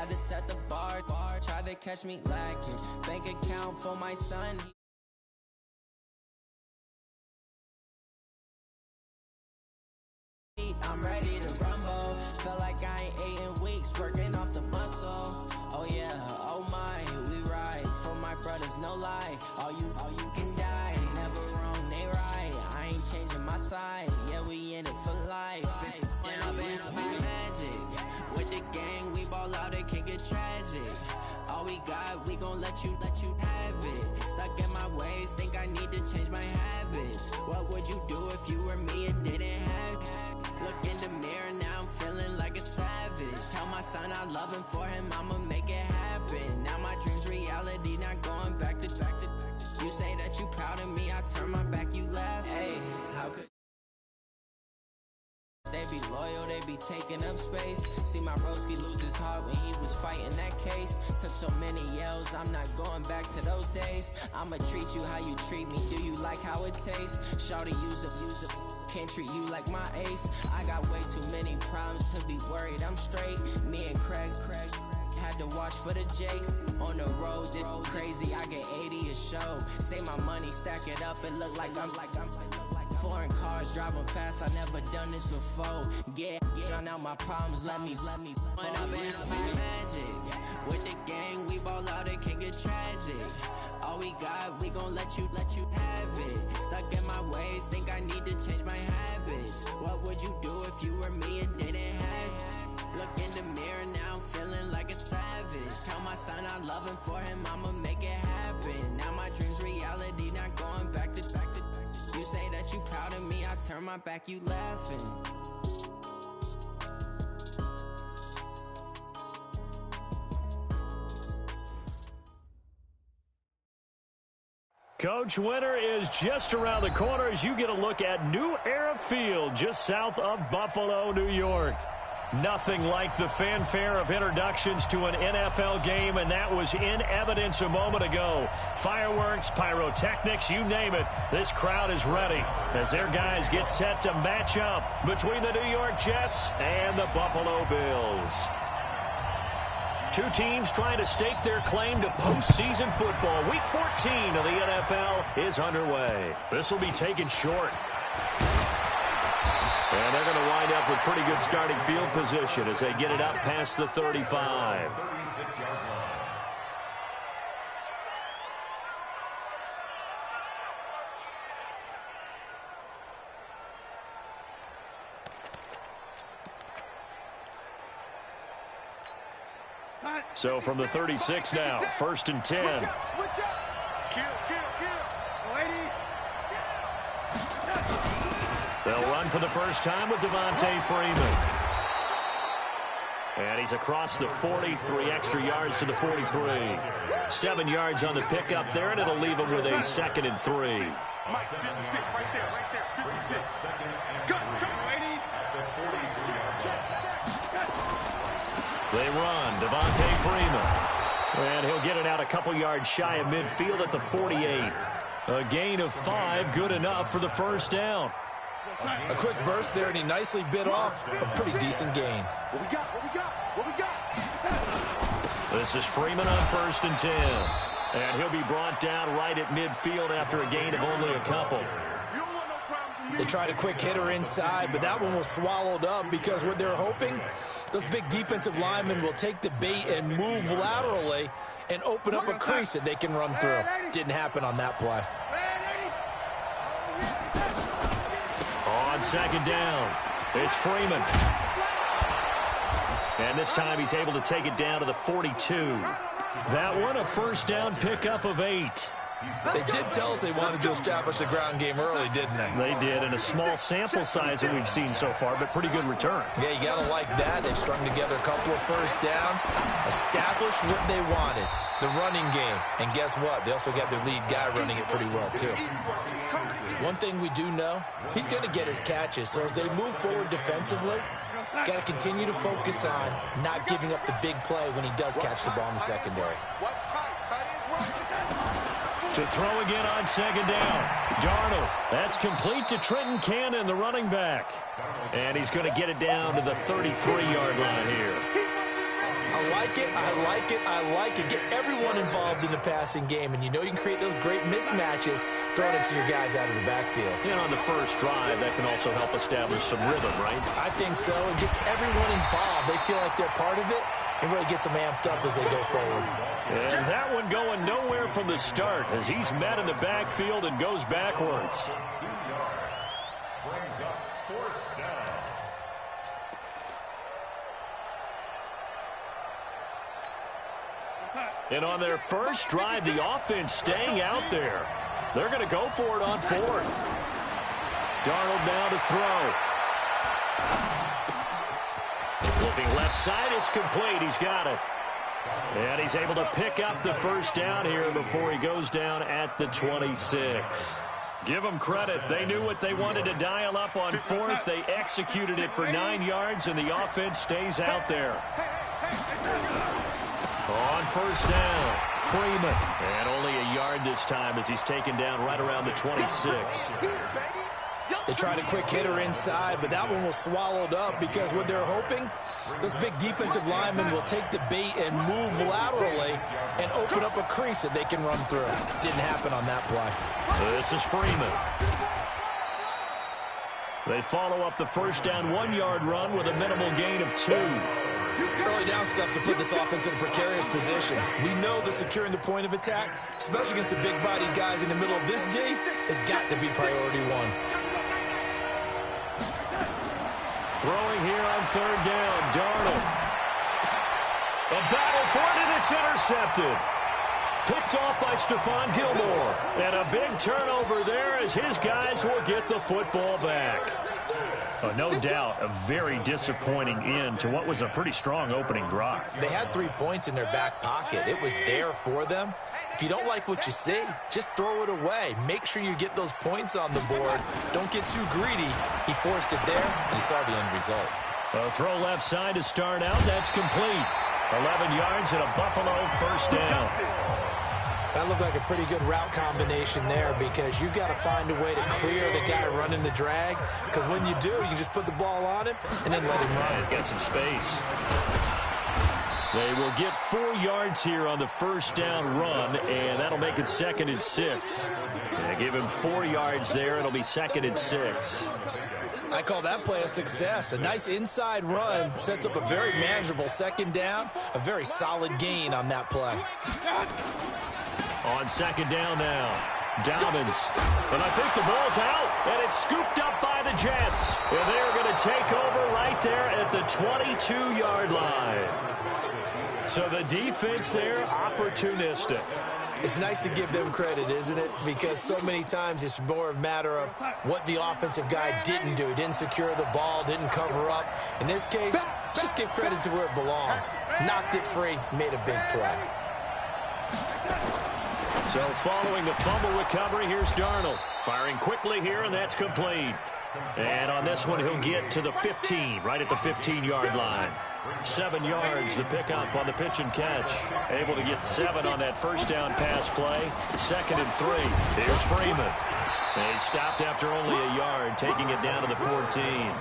to set the bar. Tried to catch me lacking. Bank account for my son. I'm ready to rumble. Feel like I ain't ate in weeks, working off the muscle. Oh yeah, oh my, we ride for my brothers, no lie. All you can die. Never wrong, they right. I ain't changing my side. Yeah, we in it for life. When up in it's magic. With the gang, we ball out, it can get tragic. All we got, we gon' let you have it. Stuck in my ways, think I need to change my habits. What would you do if you were me and didn't have it? Look in the mirror, now I'm feeling like a savage. Tell my son I love him, for him I'ma make it happen. Now my dream's reality, not going back to. You say that you proud of me, I turn my back, you laugh. Hey, how could they be loyal, they be taking up space. See my broski lose his heart when he was fighting that case. Took so many yells, I'm not going back to those days. I'ma treat you how you treat me, do you like how it tastes? Shawty, use a can't treat you like my ace. I got way too many problems to be worried, I'm straight. Me and Craig had to watch for the Jakes. On the road, did crazy, I get 80 a show. Say my money, stack it up, it look like I'm foreign cars, driving fast, I never done this before. Drown out my problems, let me When up in it's magic. With the gang, we ball out, it can get tragic. All we got, we gon' let you have it. Stuck in my ways, think I need to change my habits. What would you do if you were me and didn't have it? Look in the mirror, now I'm feeling like a savage. Tell my son I love him, for him I'ma make it happen. Now my dream's reality, not going back to. You say that you proud of me, I turn my back, you laughing. Coach, winter is just around the corner as you get a look at New Era Field just south of Buffalo, New York. Nothing like the fanfare of introductions to an NFL game, and that was in evidence a moment ago. Fireworks, pyrotechnics, you name it. This crowd is ready as their guys get set to match up between the New York Jets and the Buffalo Bills. Two teams trying to stake their claim to postseason football. Week 14 of the NFL is underway. This will be taken short. And they're going to wind up with pretty good starting field position as they get it up past the 35. So from the 36 now, 1st and 10. Switch up. Kill. They'll run for the first time with Devontae Freeman. And he's across the 40, 3 extra yards to the 43. 7 yards on the pickup there, and it'll leave him with a 2nd and 3. Mike, 56, right there, 56. Come on, lady. They run, Devontae Freeman. And he'll get it out a couple yards shy of midfield at the 48. A gain of 5, good enough for the first down. A quick burst there, and he nicely bit off a pretty decent gain. What we got? This is Freeman on 1st and 10. And he'll be brought down right at midfield after a gain of only a couple. They tried a quick hitter inside, but that one was swallowed up because what they're hoping, those big defensive linemen will take the bait and move laterally and open up a crease that they can run through. Didn't happen on that play. On 2nd down, it's Freeman. And this time he's able to take it down to the 42. That one a first down pickup of 8. They did tell us they wanted to establish the ground game early, didn't they? They did, in a small sample size that we've seen so far, but pretty good return. Yeah, you got to like that. They've strung together a couple of first downs, established what they wanted, the running game. And guess what? They also got their lead guy running it pretty well, too. One thing we do know, he's going to get his catches. So as they move forward defensively, got to continue to focus on not giving up the big play when he does catch the ball in the secondary. To throw again on 2nd down. Darnold. That's complete to Trenton Cannon, the running back. And he's going to get it down to the 33-yard line here. I I like it, I like it, I like it. Get everyone involved in the passing game, and you know you can create those great mismatches throwing it to your guys out of the backfield. And on the first drive, that can also help establish some rhythm, right? I think so. It gets everyone involved. They feel like they're part of it, and really gets them amped up as they go forward. And that one going nowhere from the start as he's met in the backfield and goes backwards. Brings up 4th down. And on their first drive, the offense staying out there. They're going to go for it on 4th. Darnold now to throw. Looking left side, it's complete. He's got it. And he's able to pick up the first down here before he goes down at the 26. Give them credit. They knew what they wanted to dial up on 4th. They executed it for 9 yards, and the offense stays out there. On first down, Freeman. And only a yard this time as he's taken down right around the 26. They tried a quick hitter inside, but that one was swallowed up because what they're hoping, those big defensive linemen will take the bait and move laterally and open up a crease that they can run through. Didn't happen on that play. This is Freeman. They follow up the first down 1-yard run with a minimal gain of 2. Early down stuff to put this offense in a precarious position. We know that securing the point of attack, especially against the big-bodied guys in the middle of this D, has got to be priority 1. Throwing here on 3rd down, Darnold. A battle for it, and it's intercepted. Picked off by Stephon Gilmore. And a big turnover there as his guys will get the football back. No doubt a very disappointing end to what was a pretty strong opening drive. They had 3 points in their back pocket. It was there for them. If you don't like what you see, just throw it away. Make sure you get those points on the board. Don't get too greedy. He forced it there. You saw the end result. A throw left side to start out. That's complete. 11 yards and a Buffalo first down. That looked like a pretty good route combination there because you've got to find a way to clear the guy running the drag, because when you do, you can just put the ball on him and then let him run. He's got some space. They will get 4 yards here on the first down run, and that'll make it 2nd and 6. They give him 4 yards there. It'll be 2nd and 6. I call that play a success. A nice inside run sets up a very manageable 2nd down, a very solid gain on that play. On 2nd down now, Dobbins. And I think the ball's out, and it's scooped up by the Jets. And they're going to take over right there at the 22-yard line. So the defense there, opportunistic. It's nice to give them credit, isn't it? Because so many times it's more a matter of what the offensive guy didn't do. Didn't secure the ball, didn't cover up. In this case, just give credit to where it belongs. Knocked it free, made a big play. So following the fumble recovery, here's Darnold. Firing quickly here, and that's complete. And on this one, he'll get to the 15, right at the 15-yard line. 7 yards, the pickup on the pitch and catch. Able to get 7 on that first down pass play. 2nd and 3. Here's Freeman. And he stopped after only a yard, taking it down to the 14.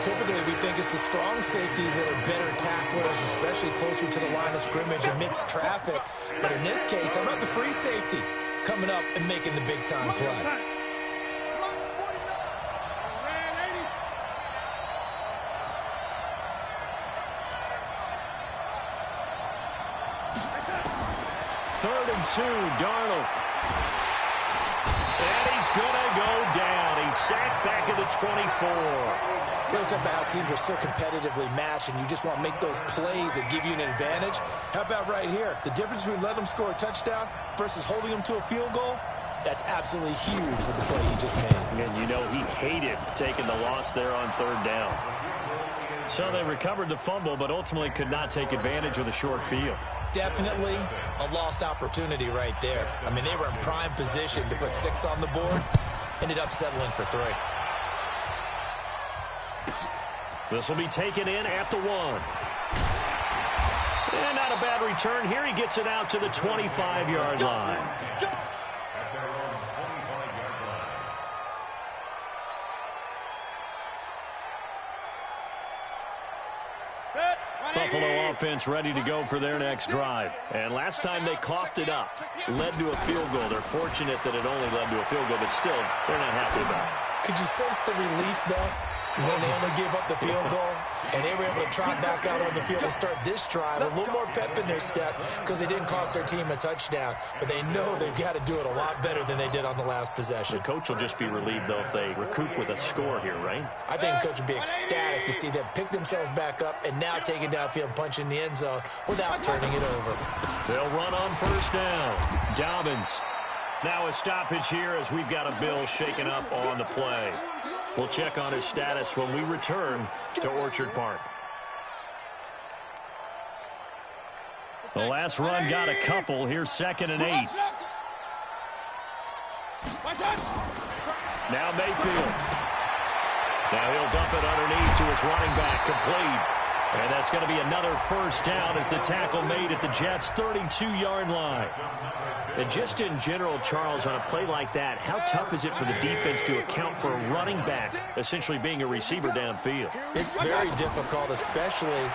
Typically, we think it's the strong safeties that are better tacklers, especially closer to the line of scrimmage amidst traffic. But in this case, how about the free safety coming up and making the big-time play? Third and 2, Darnold. And he's going to go down. He's sacked back at the 24. It's about how teams are so competitively matched, and you just want to make those plays that give you an advantage. How about right here? The difference between letting them score a touchdown versus holding them to a field goal, that's absolutely huge with the play he just made. And you know he hated taking the loss there on 3rd down. So they recovered the fumble, but ultimately could not take advantage of the short field. Definitely a lost opportunity right there. I mean, they were in prime position to put 6 on the board. Ended up settling for 3. This will be taken in at the 1. And not a bad return here. He gets it out to the 25-yard line. Buffalo offense ready to go for their next drive. And last time they coughed it up, led to a field goal. They're fortunate that it only led to a field goal, but still, they're not happy about it. Could you sense the relief, though, when they only gave up the field goal? And they were able to trot back out on the field and start this drive. A little more pep in their step because they didn't cost their team a touchdown. But they know they've got to do it a lot better than they did on the last possession. The coach will just be relieved, though, if they recoup with a score here, right? I think the coach would be ecstatic to see them pick themselves back up and now take it downfield and punch in the end zone without turning it over. They'll run on first down. Dobbins. Now a stoppage here as we've got a Bill shaken up on the play. We'll check on his status when we return to Orchard Park. The last run got a couple. Here's 2nd and 8. Now Mayfield. Now he'll dump it underneath to his running back, complete. And that's going to be another first down as the tackle made at the Jets' 32-yard line. And just in general, Charles, on a play like that, how tough is it for the defense to account for a running back essentially being a receiver downfield? It's very difficult, especially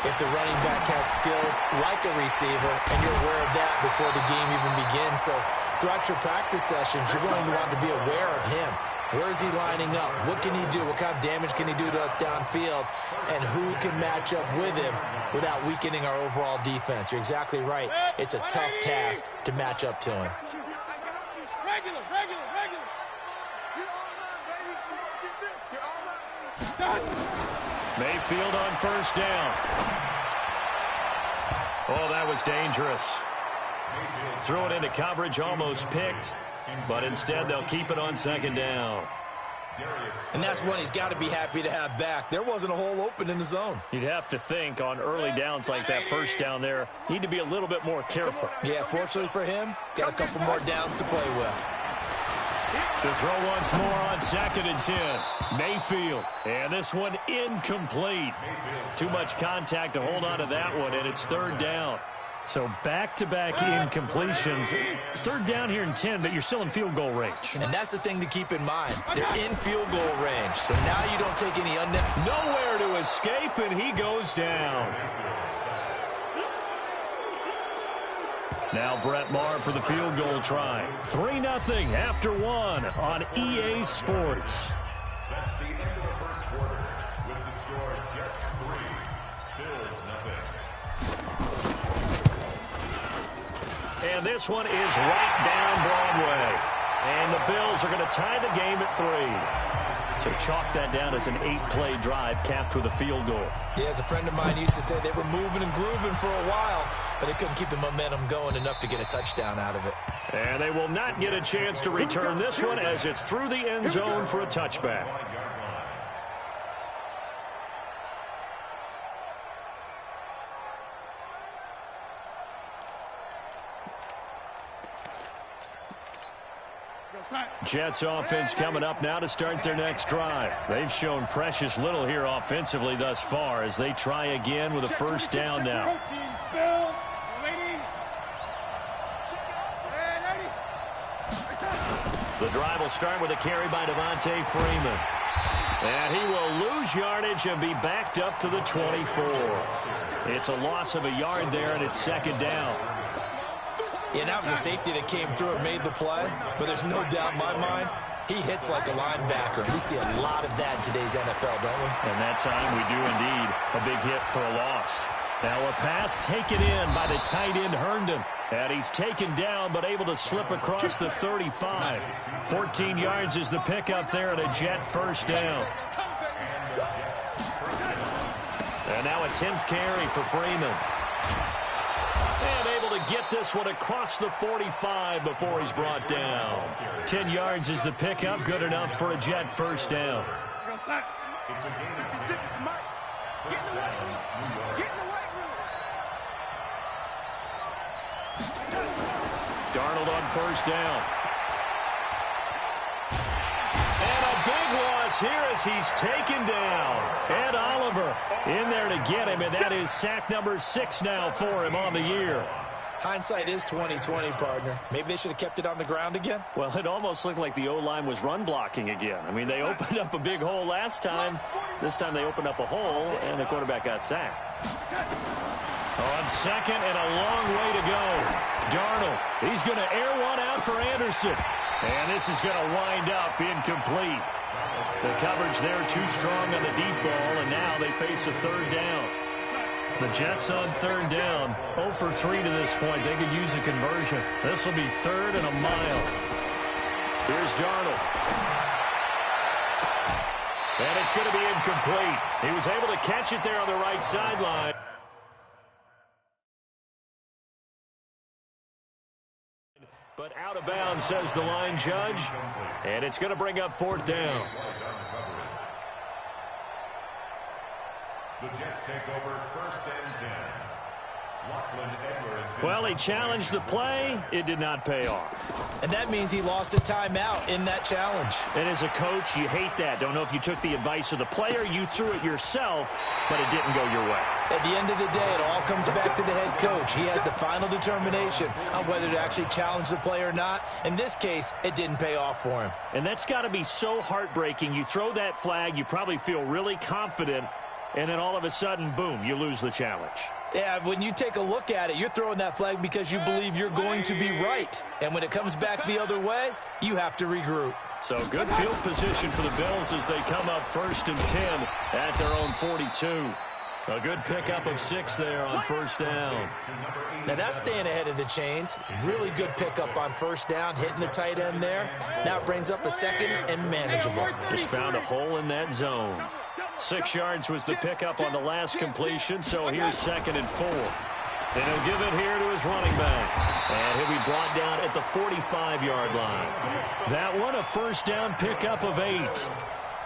if the running back has skills like a receiver, and you're aware of that before the game even begins. So throughout your practice sessions, you're going to want to be aware of him. Where is he lining up? What can he do? What kind of damage can he do to us downfield? And who can match up with him without weakening our overall defense? You're exactly right. It's a tough task to match up to him. Mayfield on first down. Oh, that was dangerous. Threw it into coverage, almost picked. But instead, they'll keep it on 2nd down. And that's one he's got to be happy to have back. There wasn't a hole open in the zone. You'd have to think on early downs like that first down there, need to be a little bit more careful. Yeah, fortunately for him, got a couple more downs to play with. To throw once more on 2nd and 10. Mayfield. And this one incomplete. Too much contact to hold on to that one, and it's 3rd down. So back-to-back incompletions. 3rd down here in 10, but you're still in field goal range. And that's the thing to keep in mind. They're in field goal range, so now you don't take any nowhere to escape, and he goes down. Now Brett Maher for the field goal try. 3-0 after 1 on EA Sports. That's the end of the first quarter with the score Jets 3, Bills 0. And this one is right down Broadway. And the Bills are going to tie the game at 3. So chalk that down as an 8-play drive capped with a field goal. Yeah, as a friend of mine used to say, they were moving and grooving for a while, but they couldn't keep the momentum going enough to get a touchdown out of it. And they will not get a chance to return this one as it's through the end zone for a touchback. Jets offense coming up now to start their next drive. They've shown precious little here offensively thus far as they try again with a first down now. The drive will start with a carry by Devontae Freeman. And he will lose yardage and be backed up to the 24. It's a loss of a yard there, and it's 2nd down. Yeah, that was a safety that came through and made the play, but there's no doubt in my mind, he hits like a linebacker. We see a lot of that in today's NFL, don't we? And that time we do indeed. A big hit for a loss. Now a pass taken in by the tight end Herndon. And he's taken down but able to slip across the 35. 14 yards is the pickup there and a Jet first down. And now a 10th carry for Freeman. And able to get this one across the 45 before he's brought down. 10 yards is the pickup, good enough for a Jet first down. Darnold on first down. And a big loss here as he's taken down. Ed Oliver in there to get him, and that is sack number 6 now for him on the year. Hindsight is 20/20, partner. Maybe they should have kept it on the ground again. Well, it almost looked like the O-line was run blocking again. I mean, they opened up a big hole last time. This time they opened up a hole, and the quarterback got sacked. On second and a long way to go. Darnold, he's going to air one out for Anderson. And this is going to wind up incomplete. The coverage there too strong on the deep ball, and now they face a third down. The Jets on third down, 0 for 3 to this point. They could use a conversion. This will be third and a mile. Here's Darnold. And it's going to be incomplete. He was able to catch it there on the right sideline. But out of bounds, says the line judge. And it's going to bring up fourth down. The Jets take over first and 10. Well, he challenged the play. It did not pay off. And that means he lost a timeout in that challenge. And as a coach, you hate that. Don't know if you took the advice of the player. You threw it yourself, but it didn't go your way. At the end of the day, it all comes back to the head coach. He has the final determination on whether to actually challenge the play or not. In this case, it didn't pay off for him. And that's got to be so heartbreaking. You throw that flag, you probably feel really confident, and then all of a sudden, boom, you lose the challenge. Yeah, when you take a look at it, you're throwing that flag because you believe you're going to be right. And when it comes back the other way, you have to regroup. So good field position for the Bills as they come up first and 10 at their own 42. A good pickup of 6 there on first down. Now that's staying ahead of the chains. Really good pickup on first down, hitting the tight end there. Now it brings up a second and manageable. Just found a hole in that zone. 6 yards was the pickup on the last completion, so here's second and 4. And he'll give it here to his running back. And he'll be brought down at the 45-yard line. That one, a first down pickup of 8.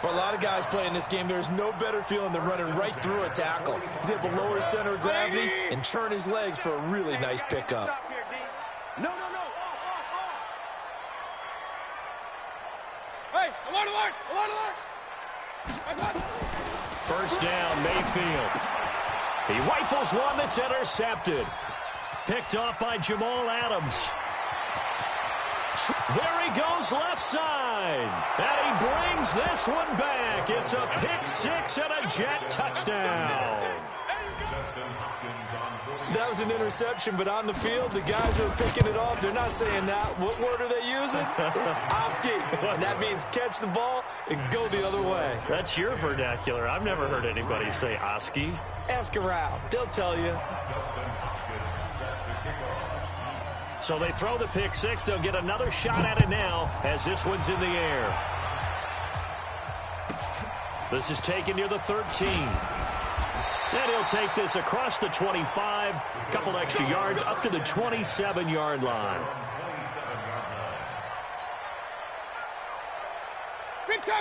For a lot of guys playing this game, there's no better feeling than running right through a tackle. He's able to lower his center of gravity and churn his legs for a really nice pickup. No. Hey, alert! First down, Mayfield. He rifles one that's intercepted. Picked off by Jamal Adams. There he goes left side. And he brings this one back. It's a pick 6 and a Jet touchdown. That was an interception, but on the field, the guys who are picking it off, they're not saying that. What word are they using? It's Oski. And that means catch the ball and go the other way. That's your vernacular. I've never heard anybody say Oski. Ask around. They'll tell you. So they throw the pick 6. They'll get another shot at it now as this one's in the air. This is taken near the 13. And he'll take this across the 25, couple extra yards up to the 27-yard line.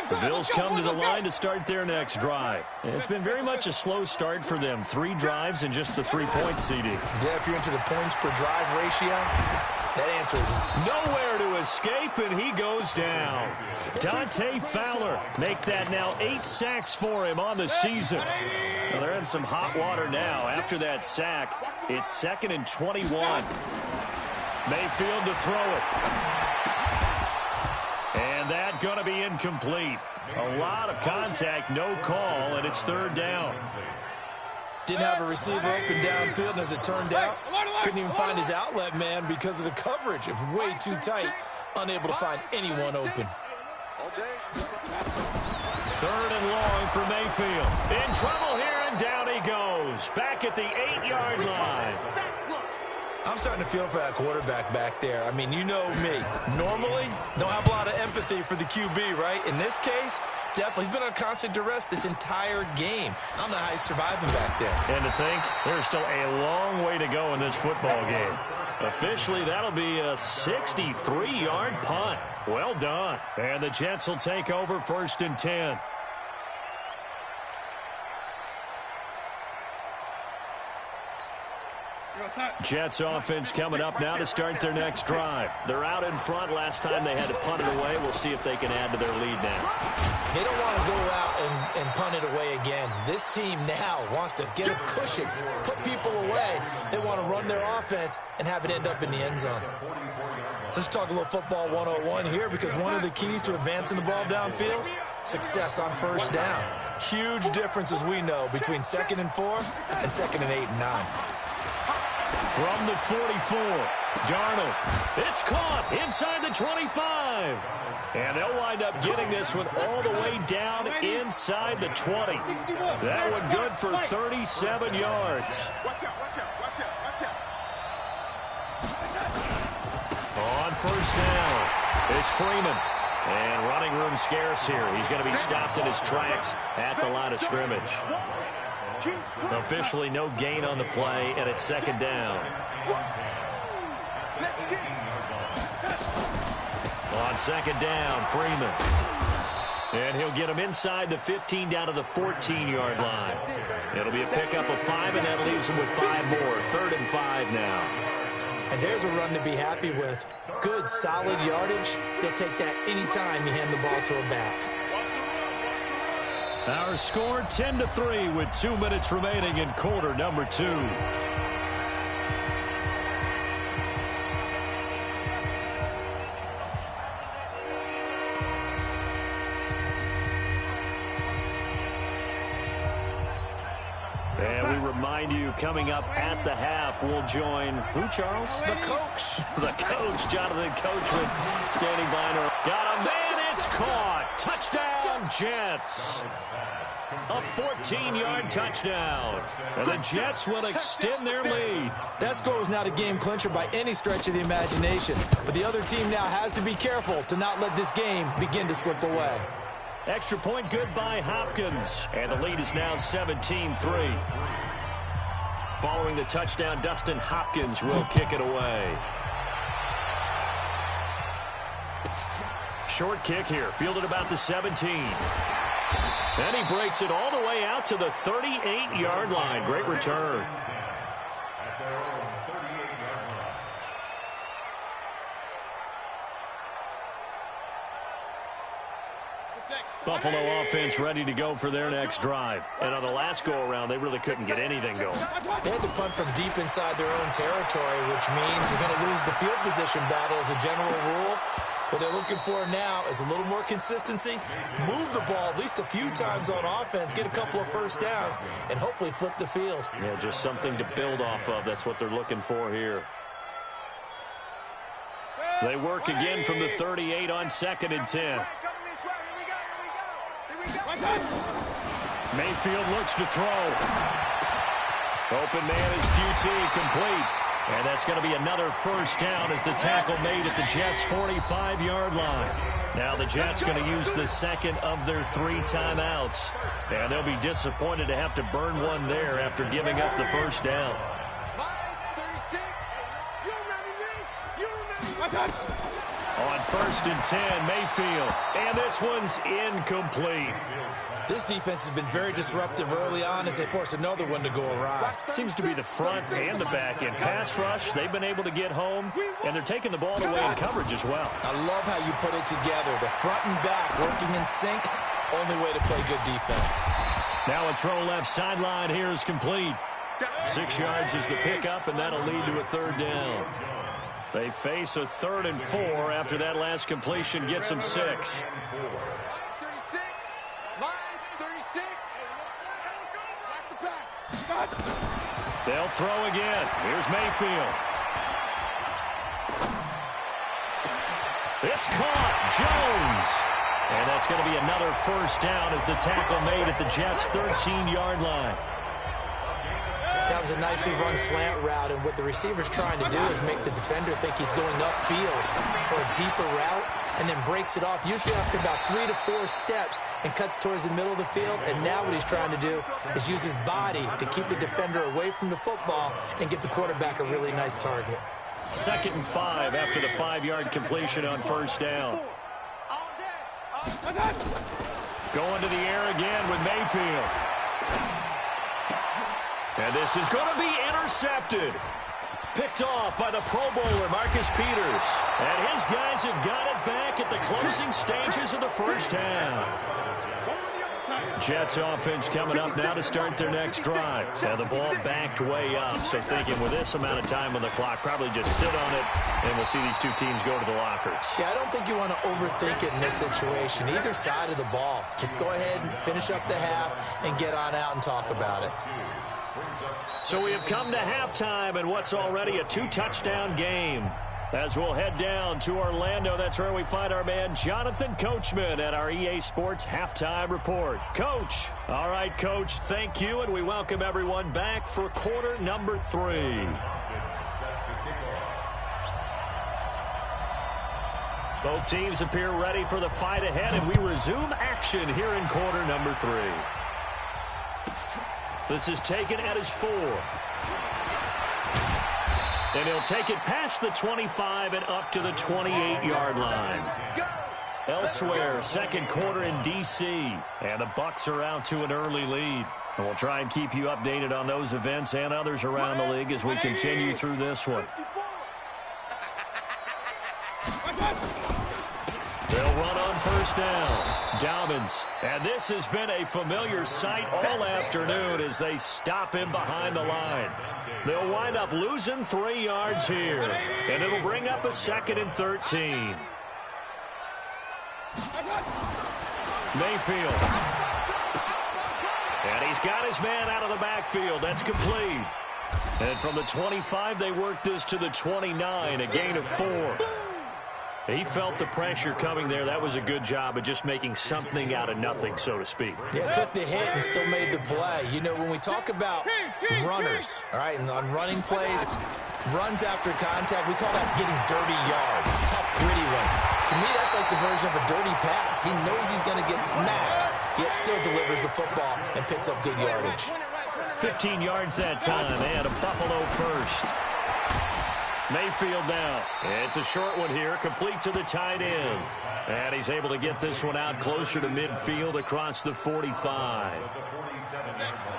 The Bills come to the line to start their next drive. It's been very much a slow start for them. 3 drives and just the 3 points, CD. Yeah, if you're into the points per drive ratio, that answer is nowhere to escape, and he goes down. Dante Fowler make that now 8 sacks for him on the season. Well, they're in some hot water now. After that sack, it's second and 21. Mayfield to throw it. And that going to be incomplete. A lot of contact, no call, and it's third down. Didn't have a receiver open downfield, and as it turned out, couldn't even find his outlet man because of the coverage. It was way too tight, unable to find anyone open. Third and long for Mayfield. In trouble here, and down he goes. Back at the 8-yard line. I'm starting to feel for that quarterback back there. I mean, you know me. Normally, don't have a lot of empathy for the QB, right? In this case, definitely. He's been on constant duress this entire game. I don't know how he's surviving back there. And to think, there's still a long way to go in this football game. Officially, that'll be a 63-yard punt. Well done. And the Jets will take over first and 10. Jets offense coming up now to start their next drive. They're out in front. Last time they had to punt it away. We'll see if they can add to their lead now. They don't want to go out and punt it away again. This team now wants to get a cushion, put people away. They want to run their offense and have it end up in the end zone. Let's talk a little football 101 here, because one of the keys to advancing the ball downfield, success on first down. Huge difference, as we know, between 2nd and 4 and 2nd and 8 and 9. From the 44, Darnold. It's caught inside the 25. And they'll wind up getting this one all the way down inside the 20. That one good for 37 yards. On first down, it's Freeman. And running room scarce here. He's going to be stopped in his tracks at the line of scrimmage. Officially no gain on the play, and it's second down. On second down, Freeman. And he'll get him inside the 15 down to the 14-yard line. It'll be a pickup of 5, and that leaves him with 5 more. 3rd and 5 now. And there's a run to be happy with. Good, solid yardage. They'll take that anytime you hand the ball to a back. Our score 10-3 with 2 minutes remaining in quarter number 2. And we remind you, coming up at the half, we'll join who, Charles? The coach. The coach, Jonathan Coachman, standing by. Got him, and it's caught. Touchdown, Jets. A 14-yard touchdown. And the Jets will extend their lead. That score was not a game clincher by any stretch of the imagination. But the other team now has to be careful to not let this game begin to slip away. Extra point good by Hopkins. And the lead is now 17-3. Following the touchdown, Dustin Hopkins will kick it away. Short kick here, fielded about the 17. And he breaks it all the way out to the 38-yard line. Great return. Buffalo offense ready to go for their next drive. And on the last go-around, they really couldn't get anything going. They had to punt from deep inside their own territory, which means you're going to lose the field position battle as a general rule. What they're looking for now is a little more consistency, move the ball at least a few times on offense, get a couple of first downs, and hopefully flip the field. Yeah, just something to build off of. That's what they're looking for here. They work again from the 38 on 2nd and 10. Mayfield looks to throw. Open man is QT, complete. And that's going to be another first down as the tackle made at the Jets' 45-yard line. Now the Jets going to use the second of their 3 timeouts. And they'll be disappointed to have to burn one there after giving up the first down. On 1st and 10, Mayfield. And this one's incomplete. This defense has been very disruptive early on as they force another one to go awry. Seems to be the front and the back end. Pass rush, they've been able to get home, and they're taking the ball away in coverage as well. I love how you put it together. The front and back working in sync, only way to play good defense. Now a throw left sideline here is complete. 6 yards is the pickup, and that'll lead to a 3rd down. They face a 3rd and 4 after that last completion gets them 6. They'll throw again. Here's Mayfield. It's caught. Jones. And that's going to be another first down as the tackle made at the Jets' 13-yard line. That was a nicely run slant route, and what the receiver's trying to do is make the defender think he's going upfield for a deeper route, and then breaks it off, usually after about 3 to 4 steps, and cuts towards the middle of the field. And now what he's trying to do is use his body to keep the defender away from the football and give the quarterback a really nice target. 2nd and 5 after the 5-yard completion on first down. Going to the air again with Mayfield. And this is going to be intercepted. Picked off by the Pro Bowler, Marcus Peters. And his guys have got it back at the closing stages of the first half. Jets offense coming up now to start their next drive. And the ball backed way up. So thinking with this amount of time on the clock, probably just sit on it, and we'll see these two teams go to the lockers. Yeah, I don't think you want to overthink it in this situation. Either side of the ball. Just go ahead and finish up the half and get on out and talk about it. So we have come to halftime in what's already a 2-touchdown game. As we'll head down to Orlando, that's where we find our man Jonathan Coachman at our EA Sports Halftime Report. Coach. All right, Coach, thank you, and we welcome everyone back for quarter number 3. Both teams appear ready for the fight ahead, and we resume action here in quarter number 3. This is taken at his 4. And he'll take it past the 25 and up to the 28-yard line. Elsewhere, second quarter in D.C. And the Bucs are out to an early lead. And we'll try and keep you updated on those events and others around the league as we continue through this one. They'll run on first down. Dobbins. And this has been a familiar sight all afternoon as they stop him behind the line. They'll wind up losing 3 yards here. And it'll bring up a 2nd and 13. Mayfield. And he's got his man out of the backfield. That's complete. And from the 25, they work this to the 29, a gain of 4. He felt the pressure coming there. That was a good job of just making something out of nothing, so to speak. Yeah, took the hit and still made the play. You know, when we talk about runners, all right, and on running plays, runs after contact, we call that getting dirty yards, tough, gritty runs. To me, that's like the version of a dirty pass. He knows he's going to get smacked, yet still delivers the football and picks up good yardage. 15 yards that time, and a Buffalo first. Mayfield now. It's a short one here, complete to the tight end. And he's able to get this one out closer to midfield across the 45.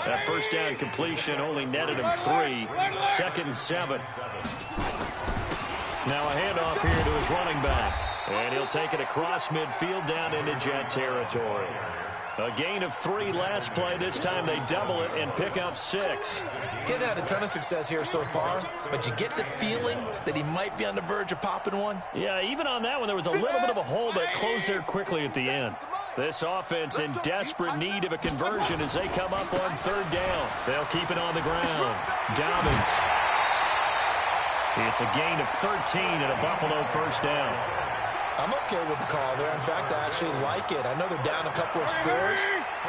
That first down completion only netted him 3. 2nd and 7. Now a handoff here to his running back. And he'll take it across midfield down into Jet territory. A gain of 3 last play. This time they double it and pick up 6. Getting had a ton of success here so far, but you get the feeling that he might be on the verge of popping one. Yeah, even on that one, there was a little bit of a hole, but it closed there quickly at the end. This offense in desperate need of a conversion as they come up on 3rd down. They'll keep it on the ground. Dobbins. It's a gain of 13 and a Buffalo first down. I'm okay with the call there. In fact, I actually like it. I know they're down a couple of scores,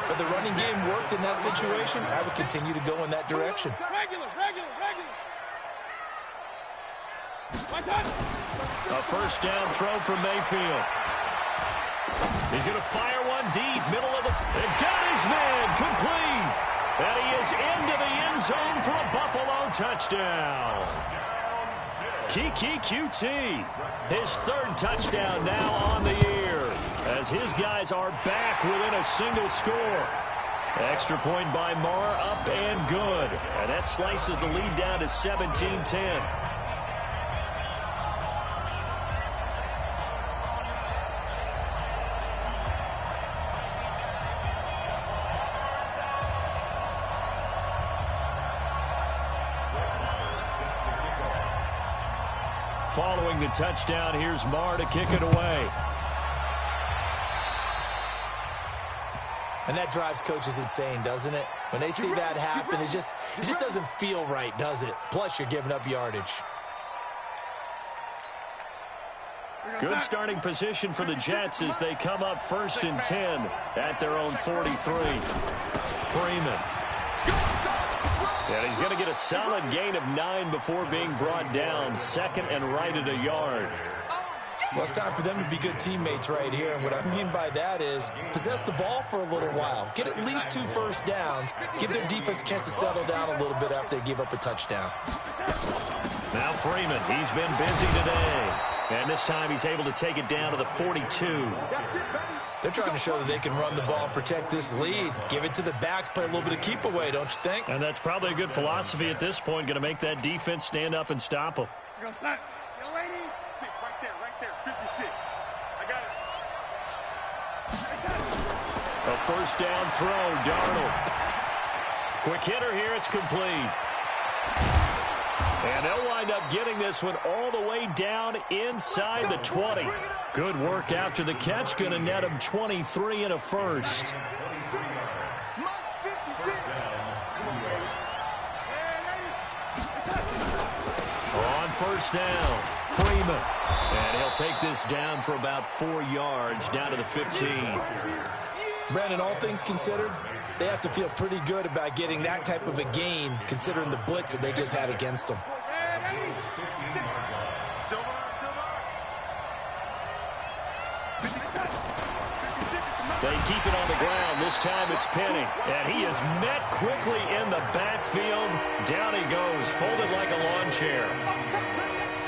but the running game worked in that situation. I would continue to go in that direction. A first down throw from Mayfield. He's going to fire one deep, middle of the... And got his man complete. And he is into the end zone for a Buffalo touchdown. Kiki QT, his 3rd touchdown now on the year, as his guys are back within a single score. Extra point by Marr, up and good. And that slices the lead down to 17-10. Following the touchdown, here's Marr to kick it away. And that drives coaches insane, doesn't it? When they see that happen, it just doesn't feel right, does it? Plus, you're giving up yardage. Good starting position for the Jets as they come up 1st and 10 at their own 43. Freeman. And he's going to get a solid gain of 9 before being brought down. 2nd and right at a yard. Well, it's time for them to be good teammates right here. And what I mean by that is possess the ball for a little while. Get at least 2 first downs. Give their defense a chance to settle down a little bit after they give up a touchdown. Now Freeman, he's been busy today. And this time he's able to take it down to the 42. They're trying to show that they can run the ball and protect this lead. Give it to the backs, play a little bit of keep away, don't you think? And that's probably a good philosophy at this point, going to make that defense stand up and stop them. Yo, son. Yo, lady. 6, right there. 56. I got it. A first down throw, Darnold. Quick hitter here, it's complete. And they'll wind up getting this one all the way down inside the 20. Good work after the catch. Going to net him 23 and a first. first down. Freeman. And he'll take this down for about 4 yards, down to the 15. Brandon, all things considered, they have to feel pretty good about getting that type of a gain, considering the blitz that they just had against them. They keep it on the ground. This time it's Penny. And he is met quickly in the backfield. Down he goes, folded like a lawn chair.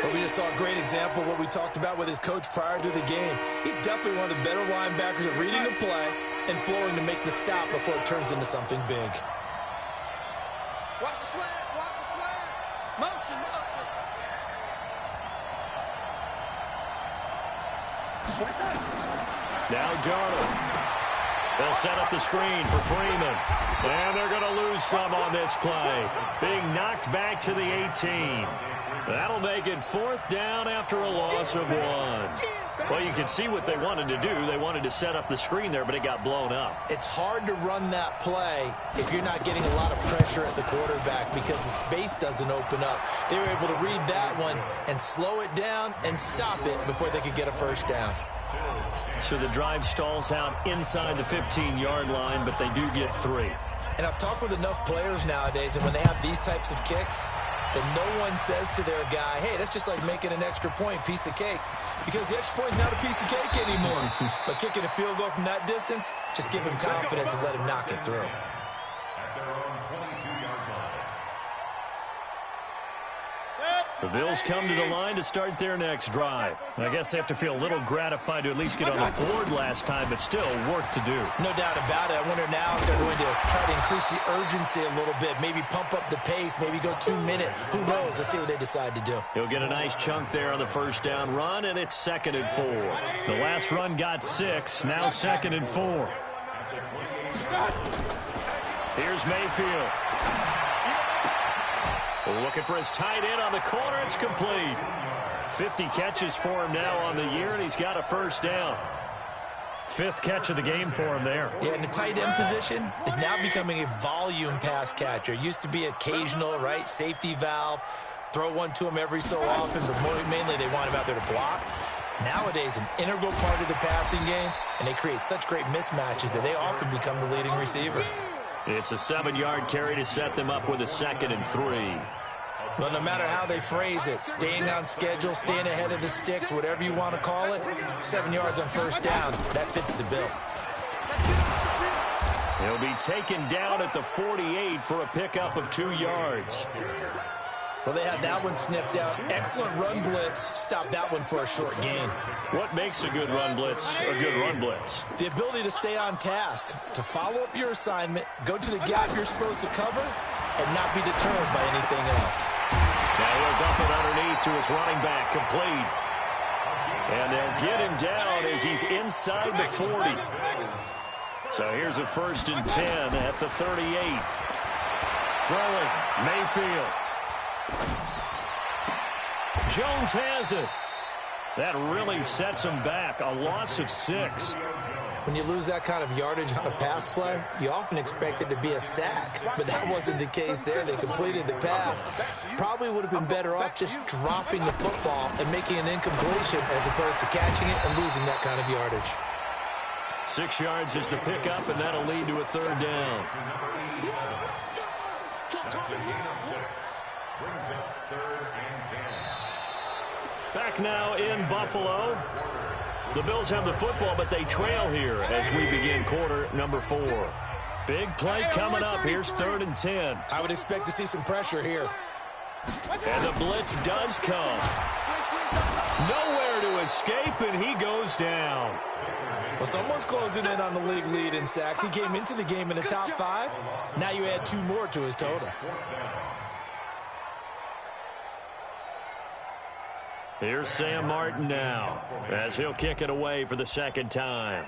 But we just saw a great example of what we talked about with his coach prior to the game. He's definitely one of the better linebackers at reading the play and flowing to make the stop before it turns into something big. Watch the slant. Watch the slant. Motion, motion. Now Darnold. They'll set up the screen for Freeman. And they're going to lose some on this play. Being knocked back to the 18. That'll make it 4th down after a loss of 1. Well, you can see what they wanted to do. They wanted to set up the screen there, but it got blown up. It's hard to run that play if you're not getting a lot of pressure at the quarterback because the space doesn't open up. They were able to read that one and slow it down and stop it before they could get a first down. So the drive stalls out inside the 15-yard line, but they do get 3. And I've talked with enough players nowadays, and when they have these types of kicks, then no one says to their guy, hey, that's just like making an extra point, piece of cake. Because the extra point is not a piece of cake anymore. But kicking a field goal from that distance, just give him confidence and let him knock it through. The Bills come to the line to start their next drive. I guess they have to feel a little gratified to at least get on the board last time, but still work to do. No doubt about it. I wonder now if they're going to try to increase the urgency a little bit, maybe pump up the pace, maybe go 2-minute. Who knows? Let's see what they decide to do. He'll get a nice chunk there on the first down run, and it's 2nd and 4. The last run got 6, now 2nd and 4. Here's Mayfield. Looking for his tight end on the corner. It's complete. 50 catches for him now on the year, and he's got a first down. 5th catch of the game for him there. Yeah, and the tight end position is now becoming a volume pass catcher. It used to be occasional, right? Safety valve. Throw one to him every so often, but mainly they want him out there to block. Nowadays, an integral part of the passing game, and they create such great mismatches that they often become the leading receiver. It's a 7-yard carry to set them up with a 2nd and 3. But no matter how they phrase it, staying on schedule, staying ahead of the sticks, whatever you want to call it, 7 yards on first down, that fits the bill. He'll be taken down at the 48 for a pickup of 2 yards. Well, they had that one sniffed out. Excellent run blitz. Stopped that one for a short gain. What makes a good run blitz a good run blitz? The ability to stay on task, to follow up your assignment, go to the gap you're supposed to cover, and not be deterred by anything else. Now he'll dump it underneath to his running back, complete. And they'll get him down as he's inside the 40. So here's a 1st and 10 at the 38. Throwing, Mayfield. Jones has it. That really sets him back. A loss of 6. When you lose that kind of yardage on a pass play, you often expect it to be a sack. But that wasn't the case there. They completed the pass. Probably would have been better off just dropping the football and making an incompletion as opposed to catching it and losing that kind of yardage. 6 yards is the pickup, and that'll lead to a 3rd down. Back now in Buffalo. The Bills have the football, but they trail here as we begin quarter number 4. Big play coming up. Here's 3rd and 10. I would expect to see some pressure here. And the blitz does come. Nowhere to escape, and he goes down. Well, someone's closing in on the league lead in sacks. He came into the game in the top 5. Now you add 2 more to his total. Here's Sam Martin now as he'll kick it away for the 2nd time.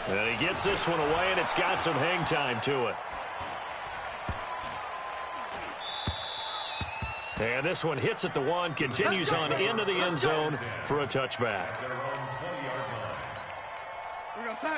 And he gets this one away, and it's got some hang time to it. And this one hits at the 1, continues on into the end zone for a touchback.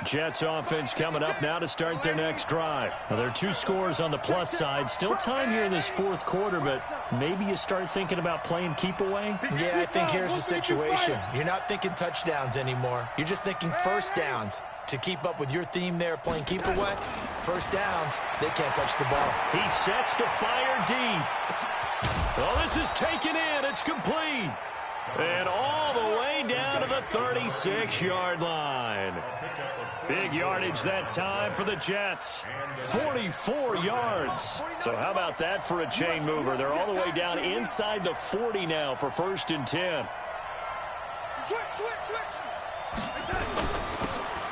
Jets offense coming up now to start their next drive. Now, there are 2 scores on the plus side. Still time here in this fourth quarter, but maybe you start thinking about playing keep away? Yeah, I think here's the situation. You're not thinking touchdowns anymore. You're just thinking first downs. To keep up with your theme there, playing keep away, first downs, they can't touch the ball. He sets to fire deep. Well, this is taken in. It's complete. And all the way down to the 36-yard line. Big yardage that time for the Jets. 44 yards. So how about that for a chain mover? They're all the way down inside the 40 now for 1st and 10.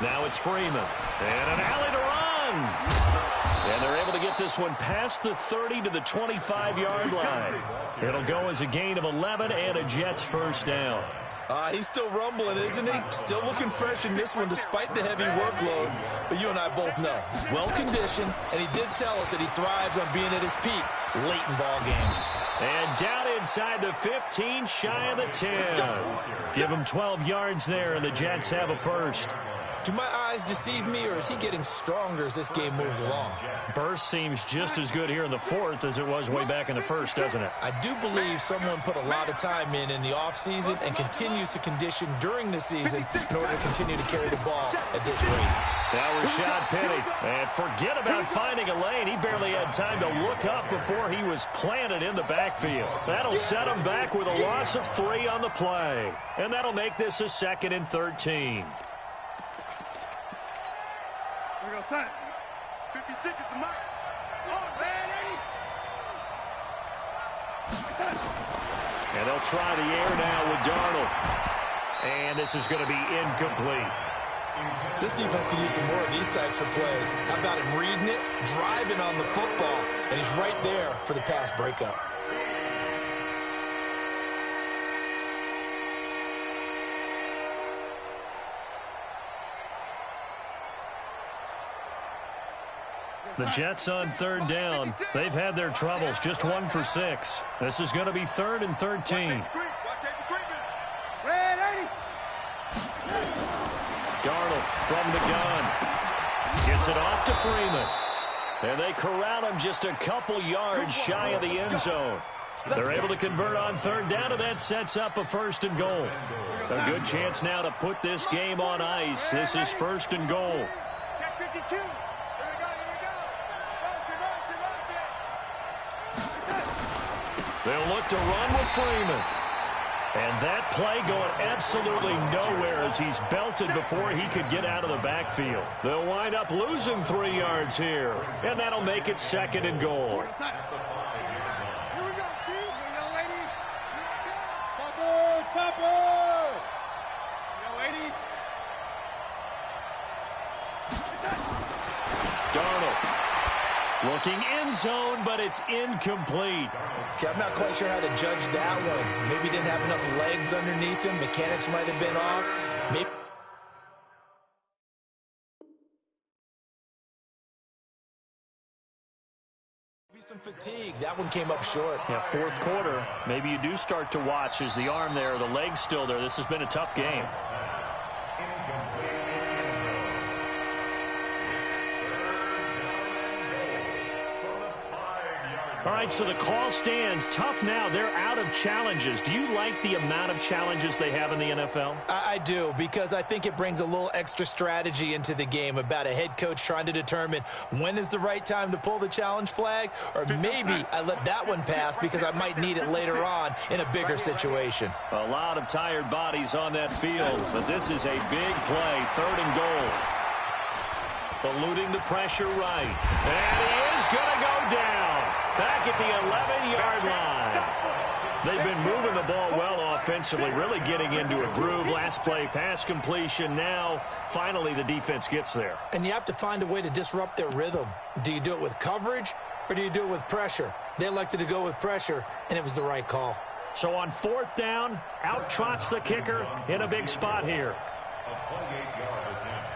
Now it's Freeman. And an alley to run. And they're able to get this one past the 30 to the 25-yard line. It'll go as a gain of 11 and a Jets first down. He's still rumbling, isn't he? Still looking fresh in this one despite the heavy workload. But you and I both know, well-conditioned, and he did tell us that he thrives on being at his peak late in ball games. And down inside the 15, shy of the 10. Give him 12 yards there, and the Jets have a first. Do my eyes deceive me, or is he getting stronger as this game moves along? Burst seems just as good here in the fourth as it was way back in the first, doesn't it? I do believe someone put a lot of time in the offseason and continues to condition during the season in order to continue to carry the ball at this rate. Now Rashad Penny. And forget about finding a lane. He barely had time to look up before he was planted in the backfield. That'll set him back with a loss of 3 on the play. And that'll make this a 2nd and 13. Here we go, son. 56 is the mark. Oh, man, And they'll try the air now with Darnold. And this is going to be incomplete. This defense can use some more of these types of plays. How about him reading it, driving on the football, and he's right there for the pass breakup. The Jets on 3rd down. They've had their troubles. Just 1 for 6. This is going to be 3rd and 13. Darnold from the gun. Gets it off to Freeman. And they corral him just a couple yards shy of the end zone. They're able to convert on 3rd down, and that sets up a 1st and goal. A good chance now to put this game on ice. This is 1st and goal. Check 52. They'll look to run with Freeman. And that play going absolutely nowhere as he's belted before he could get out of the backfield. They'll wind up losing 3 yards here. And that'll make it 2nd and goal. Here we go, Steve. Here we go, lady. Chopper, chopper. Here we go, lady. Darnold. Looking end zone, but it's incomplete. Okay, I'm not quite sure how to judge that one. Maybe he didn't have enough legs underneath him. Mechanics might have been off. Maybe some fatigue. That one came up short. Yeah, 4th quarter. Maybe you do start to watch as the arm there, the leg's still there. This has been a tough game. All right, so the call stands. Tough now. They're out of challenges. Do you like the amount of challenges they have in the NFL? I do, because I think it brings a little extra strategy into the game about a head coach trying to determine when is the right time to pull the challenge flag, or maybe I let that one pass because I might need it later on in a bigger situation. A lot of tired bodies on that field, but this is a big play. 3rd and goal. Eluding the pressure right. And he is going to go down. Back at the 11-yard line. They've been moving the ball well offensively, really getting into a groove. Last play, pass completion. Now, finally, the defense gets there. And you have to find a way to disrupt their rhythm. Do you do it with coverage, or do you do it with pressure? They elected to go with pressure, and it was the right call. So on 4th down, out trots the kicker in a big spot here. A 28-yard attempt.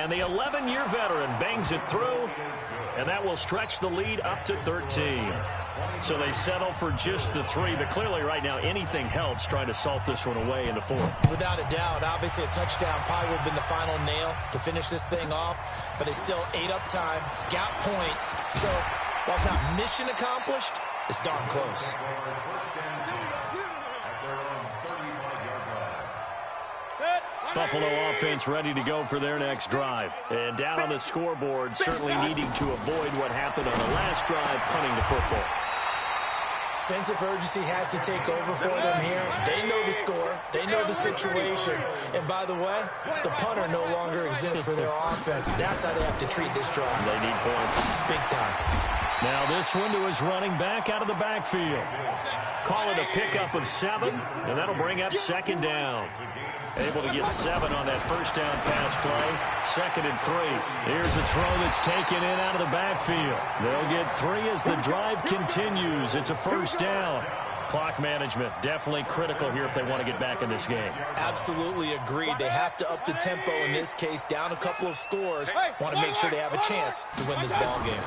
And the 11-year veteran bangs it through, and that will stretch the lead up to 13. So they settle for just the 3, but clearly right now anything helps trying to salt this one away in the 4th. Without a doubt, obviously a touchdown probably would have been the final nail to finish this thing off, but it's still ate up time, got points. So while it's not mission accomplished, it's darn close. Buffalo offense ready to go for their next drive. And down on the scoreboard, certainly needing to avoid what happened on the last drive, punting the football. Sense of urgency has to take over for them here. They know the score. They know the situation. And by the way, the punter no longer exists for their offense. That's how they have to treat this drive. They need points. Big time. Now this one to his running back out of the backfield. Call it a pickup of 7, and that'll bring up 2nd down. Able to get 7 on that first down pass play. 2nd and 3. Here's a throw that's taken in out of the backfield. They'll get 3 as the drive continues. It's a first down. Clock management definitely critical here if they want to get back in this game. Absolutely agreed. They have to up the tempo in this case, down a couple of scores. Want to make sure they have a chance to win this ball game.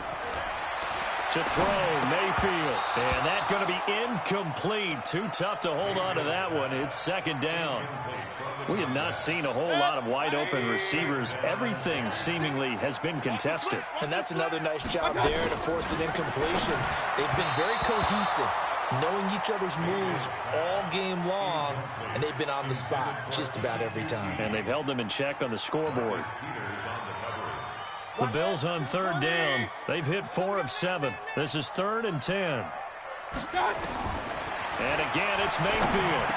To throw, Mayfield. And that's going to be incomplete. Too tough to hold on to that one. It's 2nd down. We have not seen a whole lot of wide-open receivers. Everything seemingly has been contested. And that's another nice job there to force an incompletion. They've been very cohesive, knowing each other's moves all game long, and they've been on the spot just about every time. And they've held them in check on the scoreboard. The Bills on 3rd down. They've hit 4 of 7. This is 3rd and 10. And again, it's Mayfield.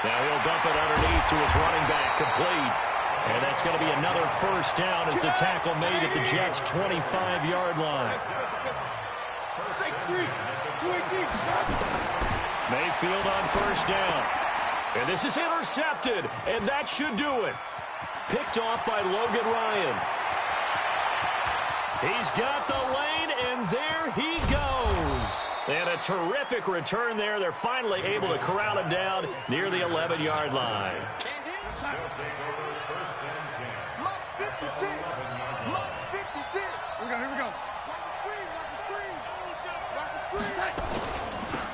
Now he'll dump it underneath to his running back, complete. And that's going to be another first down as the tackle made at the Jets' 25-yard line. Mayfield on first down. And this is intercepted, and that should do it. Picked off by Logan Ryan. He's got the lane, and there he goes. And a terrific return there. They're finally able to corral him down near the 11-yard line. Here we go.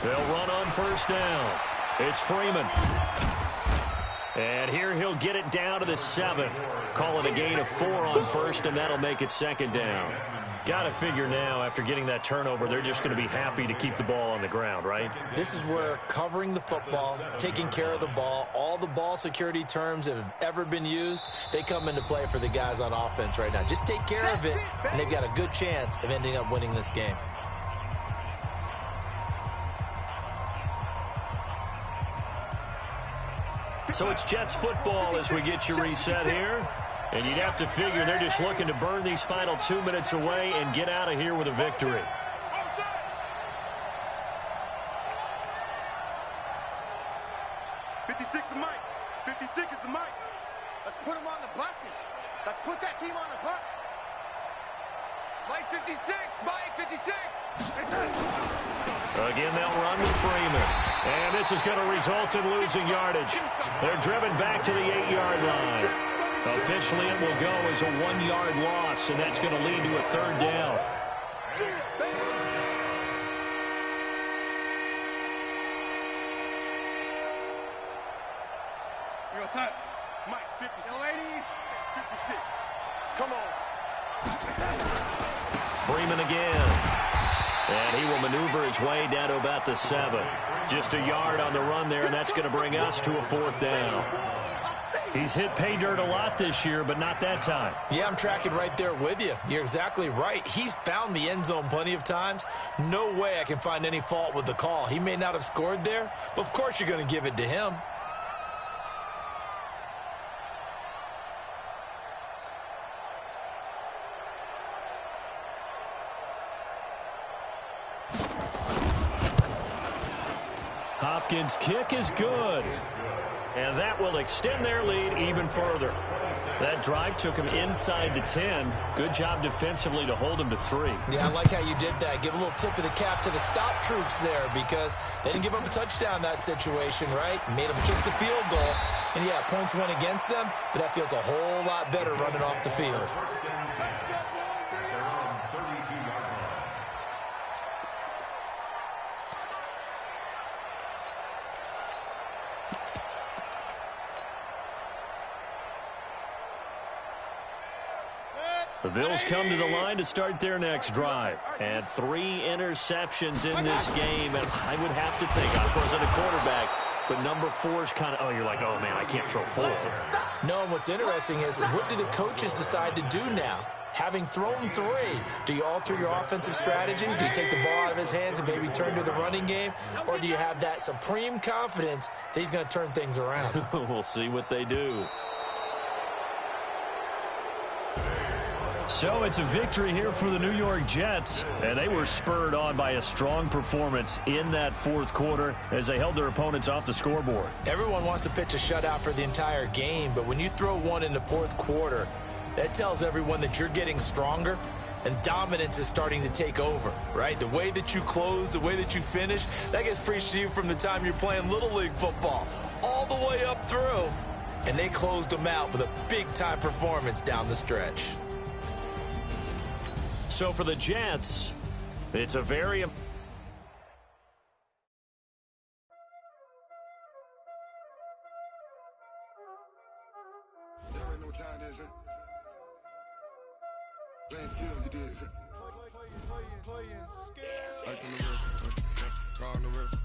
They'll run on first down. It's Freeman. And here he'll get it down to the 7. Call it a gain of 4 on first, and that'll make it 2nd down. Got to figure now, after getting that turnover, they're just going to be happy to keep the ball on the ground, right? This is where covering the football, taking care of the ball, all the ball security terms that have ever been used, they come into play for the guys on offense right now. Just take care of it, and they've got a good chance of ending up winning this game. So it's Jets football as we get you reset here. And you'd have to figure they're just looking to burn these final 2 minutes away and get out of here with a victory. The mic. 56 is the mic. Let's put him on the buses. Let's put that team on the bus. Mike 56, Mike 56. Again, they'll run with Freeman. And this is going to result in losing yardage. They're driven back to the 8-yard line. Officially, it will go as a 1-yard loss, and that's going to lead to a 3rd down. Here goes Hut. Mike 56. Lady 56. Come on. Freeman again. And he will maneuver his way down to about the 7. Just a yard on the run there, and that's going to bring us to a 4th down. He's hit pay dirt a lot this year, but not that time. Yeah, I'm tracking right there with you. You're exactly right. He's found the end zone plenty of times. No way I can find any fault with the call. He may not have scored there, but of course you're going to give it to him. Hopkins' kick is good. And that will extend their lead even further. That drive took him inside the 10. Good job defensively to hold him to 3. Yeah, I like how you did that. Give a little tip of the cap to the stop troops there because they didn't give up a touchdown in that situation, right? Made them kick the field goal. And, yeah, points went against them, but that feels a whole lot better running off the field. The Bills come to the line to start their next drive. And 3 interceptions in this game. And I would have to think, of course, at a quarterback, but number 4 is kind of, you're like, oh, man, I can't throw 4. No, and what's interesting is what do the coaches decide to do now? Having thrown 3, do you alter your offensive strategy? Do you take the ball out of his hands and maybe turn to the running game? Or do you have that supreme confidence that he's going to turn things around? We'll see what they do. So it's a victory here for the New York Jets, and they were spurred on by a strong performance in that fourth quarter as they held their opponents off the scoreboard. Everyone wants to pitch a shutout for the entire game, but when you throw one in the fourth quarter, that tells everyone that you're getting stronger and dominance is starting to take over, right? The way that you close, the way that you finish, that gets preached to you from the time you're playing Little League football all the way up through, and they closed them out with a big-time performance down the stretch. So for the Jets, it's a very... There ain't no time, there's playing skills, you did. Ice on the wrist, car on the wrist,